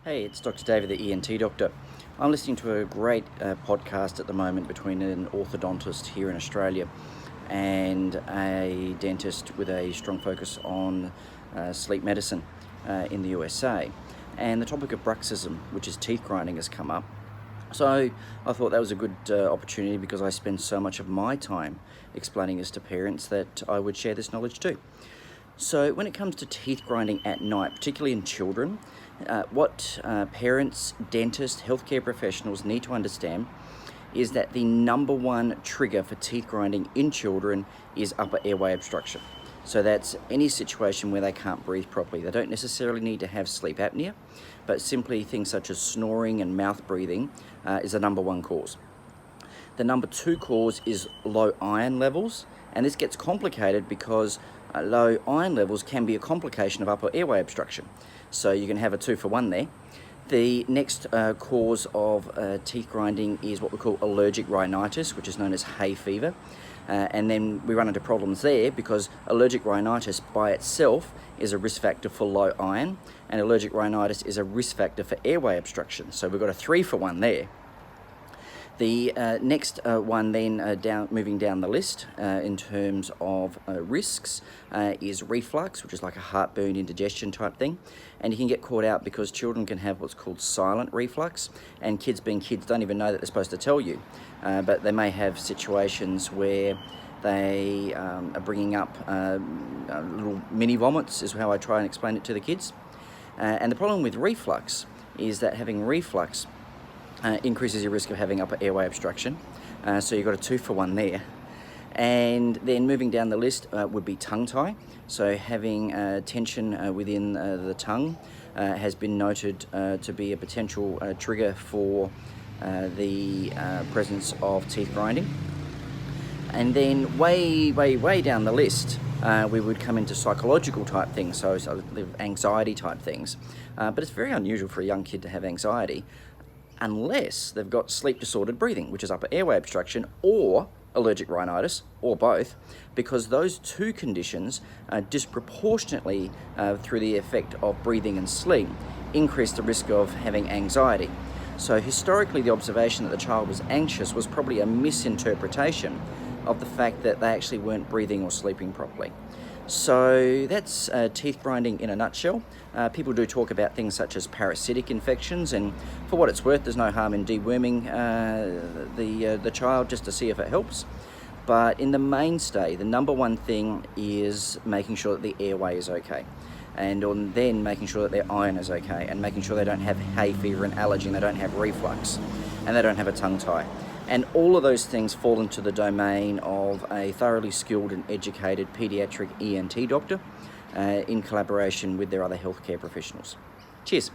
Hey, it's Dr. David, the ENT doctor. I'm listening to a great podcast at the moment between an orthodontist here in Australia and a dentist with a strong focus on sleep medicine in the USA. And the topic of bruxism, which is teeth grinding, has come up. So I thought that was a good opportunity, because I spend so much of my time explaining this to parents, that I would share this knowledge too. So when it comes to teeth grinding at night, particularly in children, what parents, dentists, healthcare professionals need to understand is that the number one trigger for teeth grinding in children is upper airway obstruction. So that's any situation where they can't breathe properly. They don't necessarily need to have sleep apnea, but simply things such as snoring and mouth breathing is the number one cause. The number two cause is low iron levels, and this gets complicated because low iron levels can be a complication of upper airway obstruction. So you can have a 2-for-1 there. The next cause of teeth grinding is what we call allergic rhinitis, which is known as hay fever. And then we run into problems there because allergic rhinitis by itself is a risk factor for low iron, and allergic rhinitis is a risk factor for airway obstruction. So we've got a 3-for-1 there. The next one then, moving down the list in terms of risks, is reflux, which is like a heartburn, indigestion type thing. And you can get caught out because children can have what's called silent reflux, and kids being kids don't even know that they're supposed to tell you. But they may have situations where they are bringing up little mini vomits, is how I try and explain it to the kids. And the problem with reflux is that having reflux increases your risk of having upper airway obstruction. So you've got a 2-for-1 there. And then moving down the list would be tongue tie. So having tension within the tongue has been noted to be a potential trigger for the presence of teeth grinding. And then way down the list, we would come into psychological type things, so anxiety type things. But it's very unusual for a young kid to have anxiety, unless they've got sleep disordered breathing, which is upper airway obstruction, or allergic rhinitis, or both, because those two conditions disproportionately, through the effect of breathing and sleep, increase the risk of having anxiety. So historically, the observation that the child was anxious was probably a misinterpretation of the fact that they actually weren't breathing or sleeping properly. So that's teeth grinding in a nutshell. People do talk about things such as parasitic infections, and for what it's worth, there's no harm in deworming the child just to see if it helps. But in the mainstay, the number one thing is making sure that the airway is okay, and then making sure that their iron is okay, and making sure they don't have hay fever and allergy, and they don't have reflux, and they don't have a tongue tie. And all of those things fall into the domain of a thoroughly skilled and educated paediatric ENT doctor in collaboration with their other healthcare professionals. Cheers.